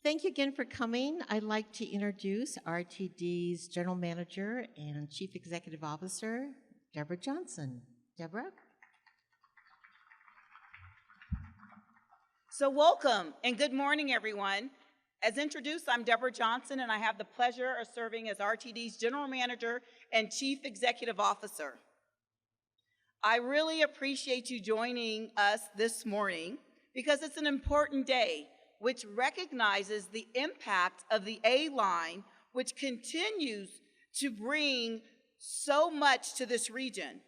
Thank you again for coming. I'd like to introduce RTD's General Manager and Chief Executive Officer, Debra Johnson. Debra? So welcome and good morning, everyone. As introduced, I'm Debra Johnson, and I have the pleasure of serving as RTD's General Manager and Chief Executive Officer. I really appreciate you joining us this morning because it's an important day which recognizes the impact of the A line, which continues to bring so much to this region.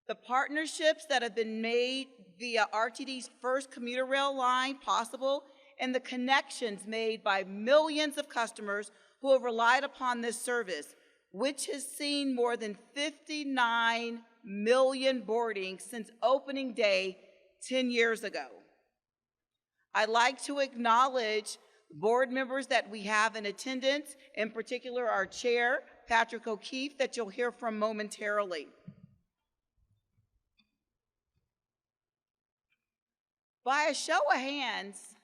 The partnerships that have been made via RTD's first commuter rail line possible, and the connections made by millions of customers who have relied upon this service, which has seen more than 59 million boardings since opening day 10 years ago. I'd like to acknowledge board members that we have in attendance, in particular our chair, Patrick O'Keefe, that you'll hear from momentarily. By a show of hands,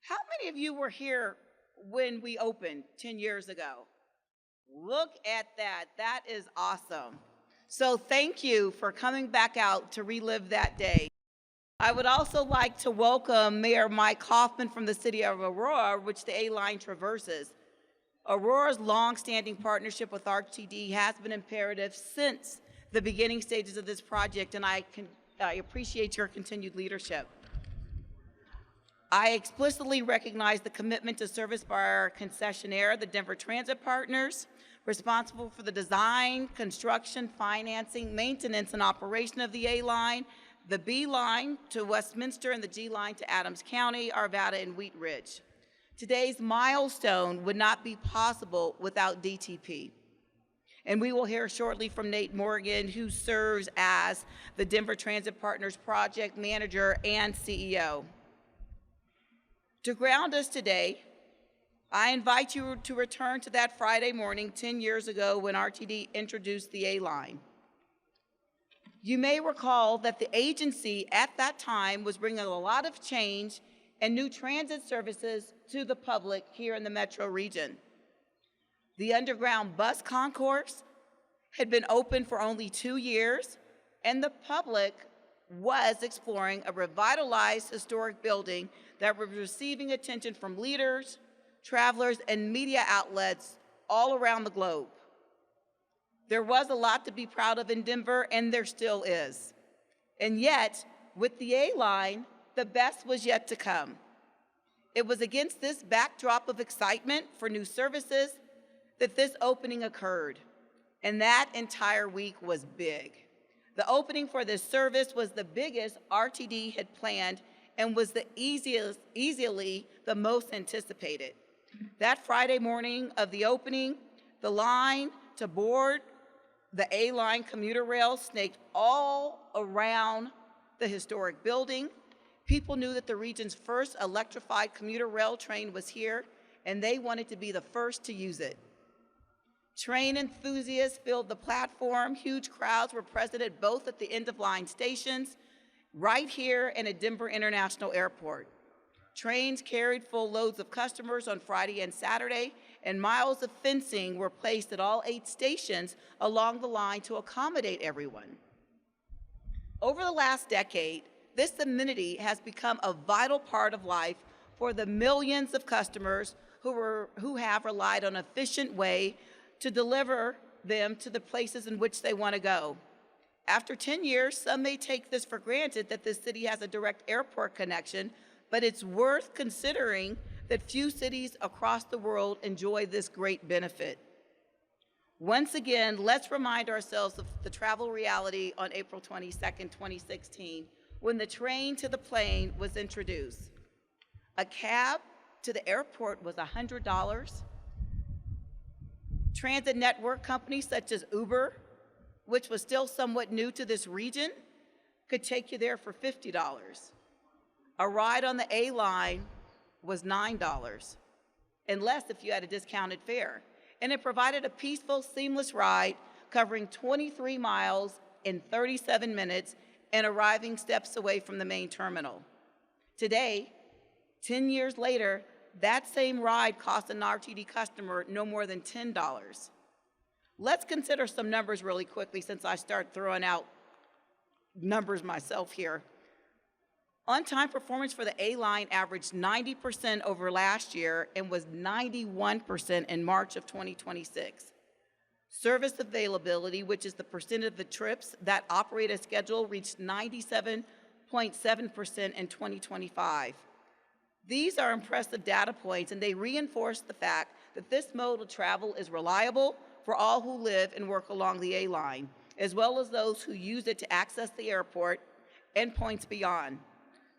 how many of you were here when we opened 10 years ago? Look at that. That is awesome. So thank you for coming back out to relive that day. I would also like to welcome Mayor Mike Coffman from the city of Aurora, which the A-line traverses. Aurora's long-standing partnership with RTD has been imperative since the beginning stages of this project, and I appreciate your continued leadership. I explicitly recognize the commitment to service by our concessionaire, the Denver Transit Partners, responsible for the design, construction, financing, maintenance, and operation of the A-line, the B line to Westminster, and the G line to Adams County, Arvada, and Wheat Ridge. Today's milestone would not be possible without DTP. And we will hear shortly from Nate Morgan, who serves as the Denver Transit Partners Project Manager and CEO. To ground us today, I invite you to return to that Friday morning 10 years ago when RTD introduced the A-line. You may recall that the agency at that time was bringing a lot of change and new transit services to the public here in the metro region. The underground bus concourse had been open for only 2 years, and the public was exploring a revitalized historic building that was receiving attention from leaders, travelers, and media outlets all around the globe. There was a lot to be proud of in Denver, and there still is. And yet, with the A-line, the best was yet to come. It was against this backdrop of excitement for new services that this opening occurred, and that entire week was big. The opening for this service was the biggest RTD had planned and was the easily the most anticipated. That Friday morning of the opening, the line to board the A-line commuter rail snaked all around the historic building. People knew that the region's first electrified commuter rail train was here, and they wanted to be the first to use it. Train enthusiasts filled the platform. Huge crowds were present at both at the end-of-line stations, right here and at Denver International Airport. Trains carried full loads of customers on Friday and Saturday, and miles of fencing were placed at all 8 stations along the line to accommodate everyone. Over the last decade, this amenity has become a vital part of life for the millions of customers who have relied on an efficient way to deliver them to the places in which they want to go. After 10 years, some may take this for granted that this city has a direct airport connection, but it's worth considering that few cities across the world enjoy this great benefit. Once again, let's remind ourselves of the travel reality on April 22nd, 2016, when the train to the plane was introduced. A cab to the airport was $100. Transit network companies such as Uber, which was still somewhat new to this region, could take you there for $50. A ride on the A-line was $9, and less if you had a discounted fare. And it provided a peaceful, seamless ride covering 23 miles in 37 minutes and arriving steps away from the main terminal. Today, 10 years later, that same ride costs an RTD customer no more than $10. Let's consider some numbers really quickly since I start throwing out numbers myself here. On-time performance for the A-Line averaged 90% over last year and was 91% in March of 2026. Service availability, which is the percent of the trips that operate as scheduled, reached 97.7% in 2025. These are impressive data points, and they reinforce the fact that this mode of travel is reliable for all who live and work along the A-Line, as well as those who use it to access the airport and points beyond.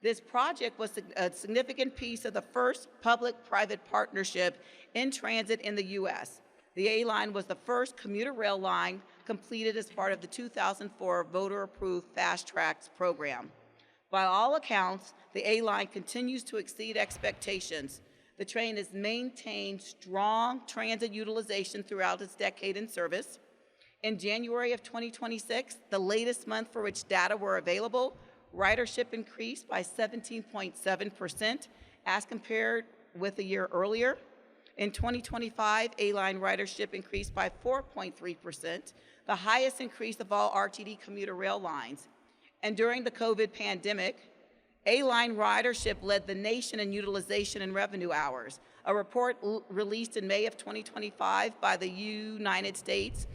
This project was a significant piece of the first public-private partnership in transit in the U.S. The A-Line was the first commuter rail line completed as part of the 2004 voter-approved Fast Tracks program. By all accounts, the A-Line continues to exceed expectations. The train has maintained strong transit utilization throughout its decade in service. In January of 2026, the latest month for which data were available, ridership increased by 17.7% as compared with a year earlier. In 2025, A-Line ridership increased by 4.3%, the highest increase of all RTD commuter rail lines. And during the COVID pandemic, A-Line ridership led the nation in utilization and revenue hours. A report released in May of 2025 by the United States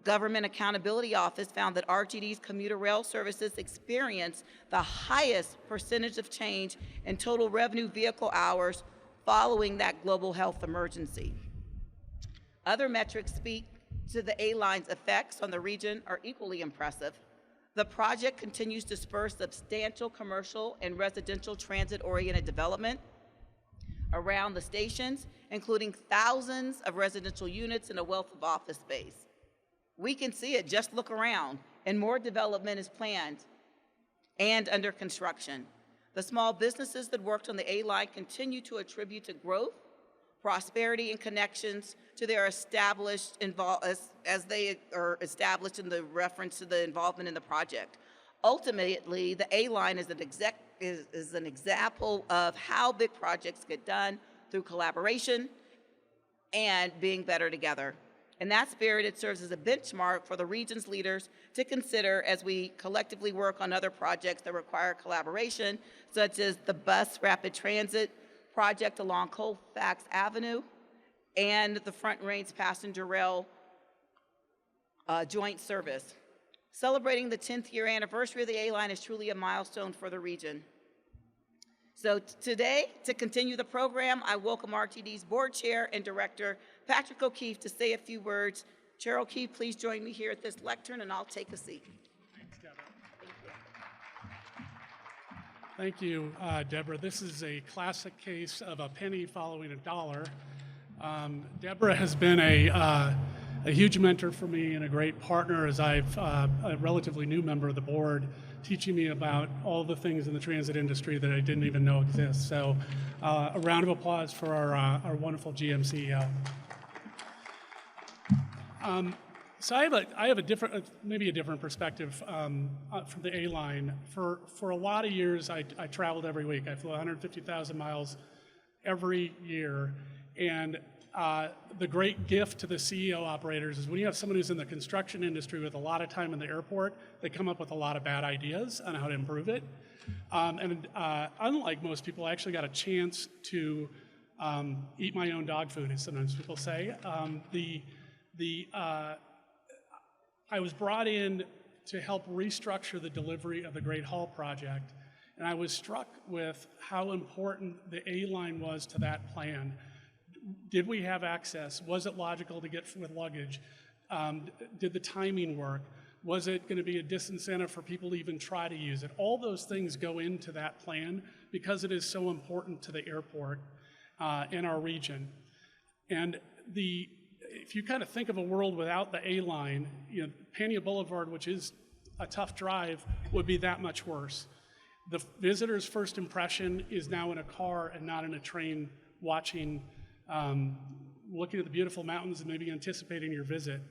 Government Accountability Office found that RTD's commuter rail services experienced the highest percentage of change in total revenue vehicle hours following that global health emergency. Other metrics speak to the A-Line's effects on the region are equally impressive. The project continues to spur substantial commercial and residential transit-oriented development around the stations, including thousands of residential units and a wealth of office space. We can see it, just look around, and more development is planned and under construction. The small businesses that worked on the A-Line continue to attribute to growth, prosperity, and connections to their established as they are established in the reference to the involvement in the project. Ultimately, the A-Line is an example of how big projects get done through collaboration and being better together. In that spirit, it serves as a benchmark for the region's leaders to consider as we collectively work on other projects that require collaboration, such as the bus rapid transit project along Colfax Avenue and the Front Range passenger rail joint service. Celebrating the 10th year anniversary of the A-Line is truly a milestone for the region. So today, to continue the program, I welcome RTD's board chair and director, Patrick O'Keefe, to say a few words. Chair O'Keefe, please join me here at this lectern, and I'll take a seat. Thanks, Deborah. Thank you, Deborah. This is a classic case of a penny following a dollar. Deborah has been a huge mentor for me and a great partner as I've a relatively new member of the board, teaching me about all the things in the transit industry that I didn't even know exist. So a round of applause for our wonderful GM CEO. So I have a different, maybe a different perspective from the A-Line. For a lot of years, I traveled every week. I flew 150,000 miles every year. And the great gift to the CEO operators is when you have someone who's in the construction industry with a lot of time in the airport, they come up with a lot of bad ideas on how to improve it. Unlike most people, I actually got a chance to eat my own dog food, as sometimes people say. I was brought in to help restructure the delivery of the Great Hall project, and I was struck with how important the A-Line was to that plan. Did we have access? Was it logical to get with luggage? Did the timing work? Was it going to be a disincentive for people to even try to use it? All those things go into that plan because it is so important to the airport in our region. And if you kind of think of a world without the A-Line, Pania Boulevard, which is a tough drive, would be that much worse. The visitor's first impression is now in a car and not in a train watching, looking at the beautiful mountains and maybe anticipating your visit.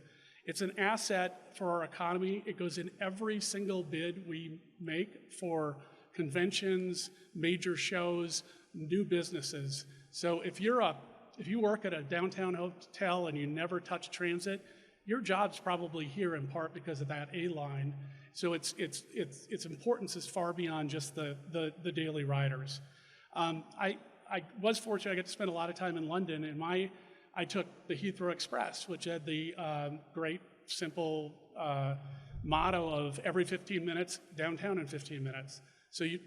It's an asset for our economy. It goes in every single bid we make for conventions, major shows, new businesses. So if you work at a downtown hotel and you never touch transit, your job's probably here in part because of that A line. So its importance is far beyond just the daily riders. I was fortunate. I got to spend a lot of time in London, and I took the Heathrow Express, which had the great simple motto of every 15 minutes downtown in 15 minutes. So it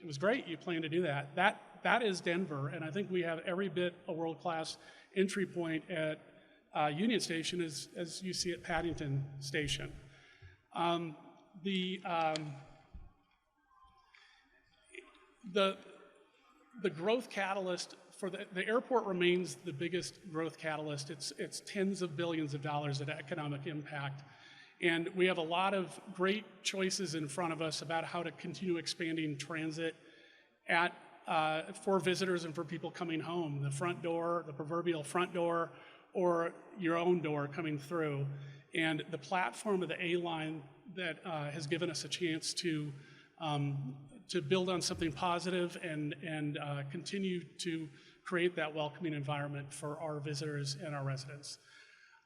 was great. You plan to do that. That is Denver, and I think we have every bit a world-class entry point at Union Station as you see at Paddington Station. The growth catalyst for the airport remains the biggest growth catalyst. It's tens of billions of dollars of economic impact. And we have a lot of great choices in front of us about how to continue expanding transit for visitors and for people coming home. The front door, the proverbial front door, or your own door coming through. And the platform of the A-line that has given us a chance to build on something positive and continue to create that welcoming environment for our visitors and our residents.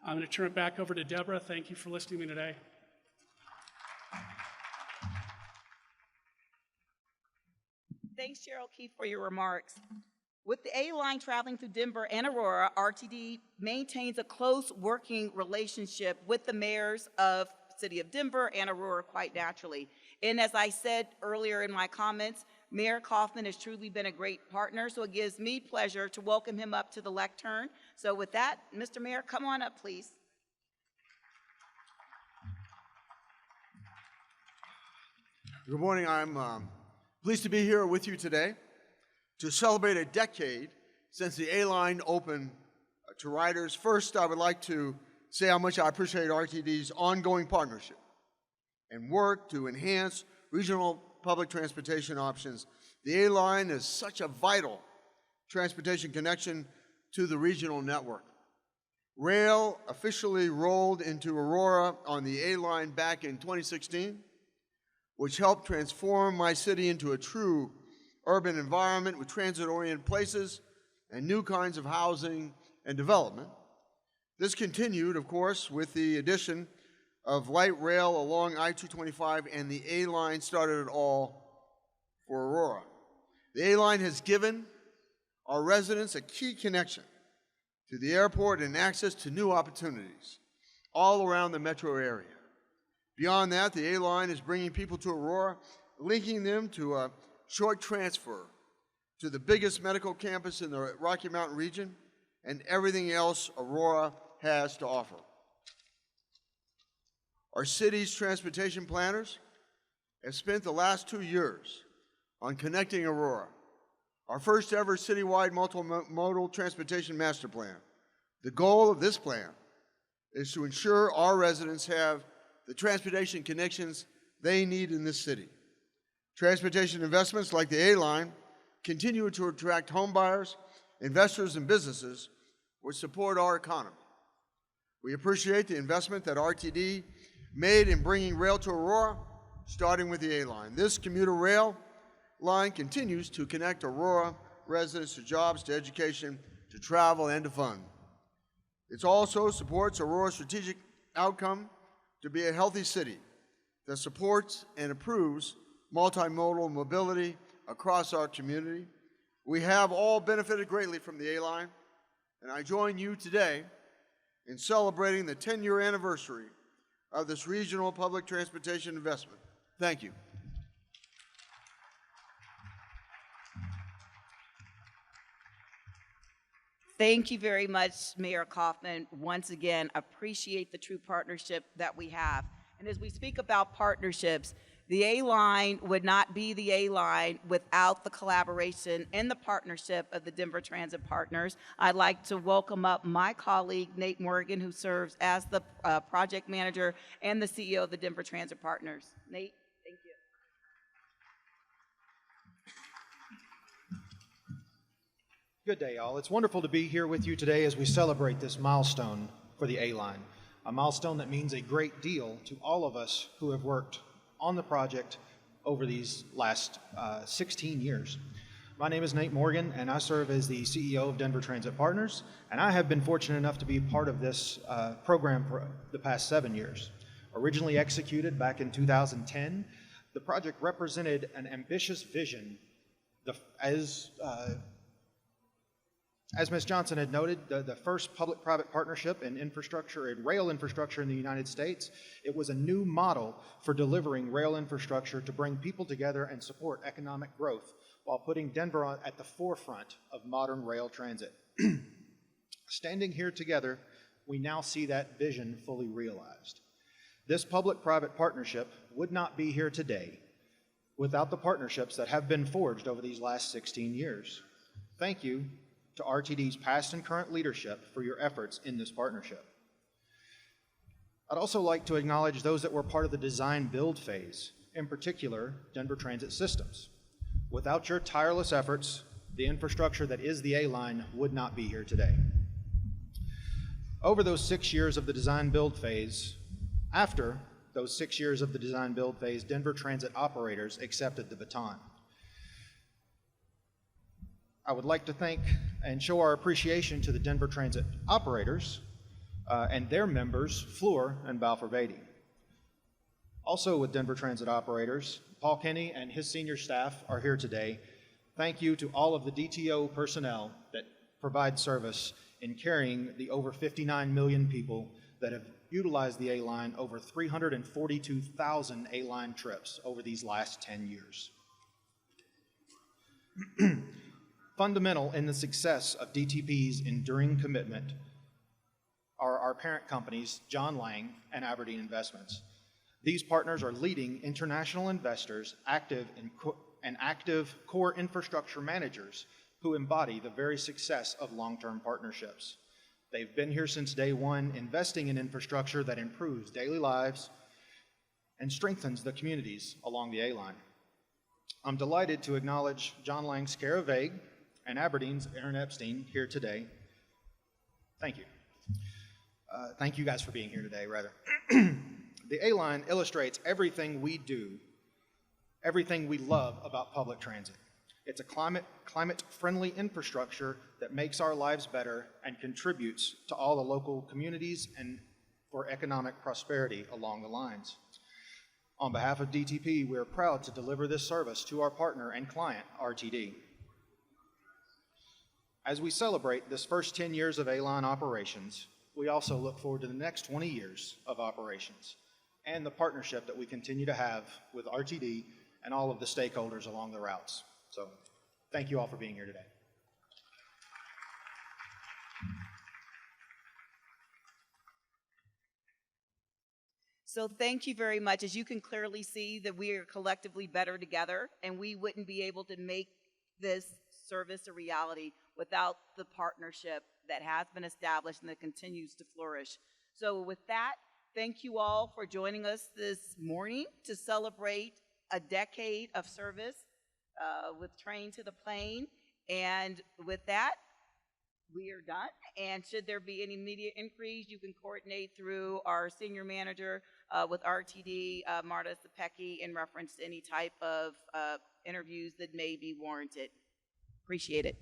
I'm going to turn it back over to Debra. Thank you for listening to me today. Thanks, Cheryl Keefe, for your remarks. With the A-line traveling through Denver and Aurora, RTD maintains a close working relationship with the mayors of the city of Denver and Aurora quite naturally. And as I said earlier in my comments, Mayor Coffman has truly been a great partner, so it gives me pleasure to welcome him up to the lectern. So with that, Mr. Mayor, come on up, please. Good morning. I'm pleased to be here with you today to celebrate a decade since the A-line opened to riders. First, I would like to say how much I appreciate RTD's ongoing partnership and work to enhance regional public transportation options. The A-line is such a vital transportation connection to the regional network. Rail officially rolled into Aurora on the A-line back in 2016, which helped transform my city into a true urban environment with transit-oriented places and new kinds of housing and development. This continued, of course, with the addition of light rail along I-225, and the A-line started it all for Aurora. The A-line has given our residents a key connection to the airport and access to new opportunities all around the metro area. Beyond that, the A-line is bringing people to Aurora, linking them to a short transfer to the biggest medical campus in the Rocky Mountain region and everything else Aurora has to offer. Our city's transportation planners have spent the last 2 years on connecting Aurora, our first ever citywide multimodal transportation master plan. The goal of this plan is to ensure our residents have the transportation connections they need in this city. Transportation investments like the A-line continue to attract homebuyers, investors, and businesses which support our economy. We appreciate the investment that RTD made in bringing rail to Aurora, starting with the A-line. This commuter rail line continues to connect Aurora residents to jobs, to education, to travel, and to fun. It also supports Aurora's strategic outcome to be a healthy city that supports and improves multimodal mobility across our community. We have all benefited greatly from the A-line, and I join you today in celebrating the 10-year anniversary of this regional public transportation investment. Thank you. Thank you very much, Mayor Coffman. Once again, appreciate the true partnership that we have. And as we speak about partnerships, the A-line would not be the A-line without the collaboration and the partnership of the Denver Transit Partners. I'd like to welcome up my colleague, Nate Morgan, who serves as the project manager and the CEO of the Denver Transit Partners. Nate, thank you. Good day, y'all. It's wonderful to be here with you today as we celebrate this milestone for the A-line, a milestone that means a great deal to all of us who have worked on the project over these last 16 years. My name is Nate Morgan, and I serve as the CEO of Denver Transit Partners, and I have been fortunate enough to be part of this program for the past 7 years. Originally executed back in 2010, the project represented an ambitious vision. As Ms. Johnson had noted, the first public-private partnership in infrastructure, in rail infrastructure in the United States. It was a new model for delivering rail infrastructure to bring people together and support economic growth while putting Denver at the forefront of modern rail transit. Standing here together, we now see that vision fully realized. This public-private partnership would not be here today without the partnerships that have been forged over these last 16 years. Thank you to RTD's past and current leadership for your efforts in this partnership. I'd also like to acknowledge those that were part of the design-build phase, in particular, Denver Transit Systems. Without your tireless efforts, the infrastructure that is the A-Line would not be here today. Over those 6 years of the design-build phase, after those 6 years of the design-build phase, Denver Transit operators accepted the baton. I would like to thank and show our appreciation to the Denver Transit operators and their members, Fluor and Balfour Beatty. Also with Denver Transit operators, Paul Kenny and his senior staff are here today. Thank you to all of the DTO personnel that provide service in carrying the over 59 million people that have utilized the A-Line, over 342,000 A-Line trips over these last 10 years. Fundamental in the success of DTP's enduring commitment are our parent companies, John Lang and Aberdeen Investments. These partners are leading international investors, active core infrastructure managers who embody the very success of long-term partnerships. They've been here since day one, investing in infrastructure that improves daily lives and strengthens the communities along the A-Line. I'm delighted to acknowledge John Lang's Kara Vague and Aberdeen's Aaron Epstein here today. Thank you. Thank you guys for being here today, rather. The A-Line illustrates everything we do, everything we love about public transit. It's a climate-friendly infrastructure that makes our lives better and contributes to all the local communities and for economic prosperity along the lines. On behalf of DTP, we are proud to deliver this service to our partner and client, RTD. As we celebrate this first 10 years of A-Line operations, we also look forward to the next 20 years of operations and the partnership that we continue to have with RTD and all of the stakeholders along the routes. So, thank you all for being here today. So thank you very much. As you can clearly see that we are collectively better together, and we wouldn't be able to make this service a reality without the partnership that has been established and that continues to flourish. So with that, thank you all for joining us this morning to celebrate a decade of service with Train to the Plane. And with that, we are done. And should there be any immediate inquiries, you can coordinate through our senior manager with RTD, Marta Sapecki, in reference to any type of interviews that may be warranted. Appreciate it.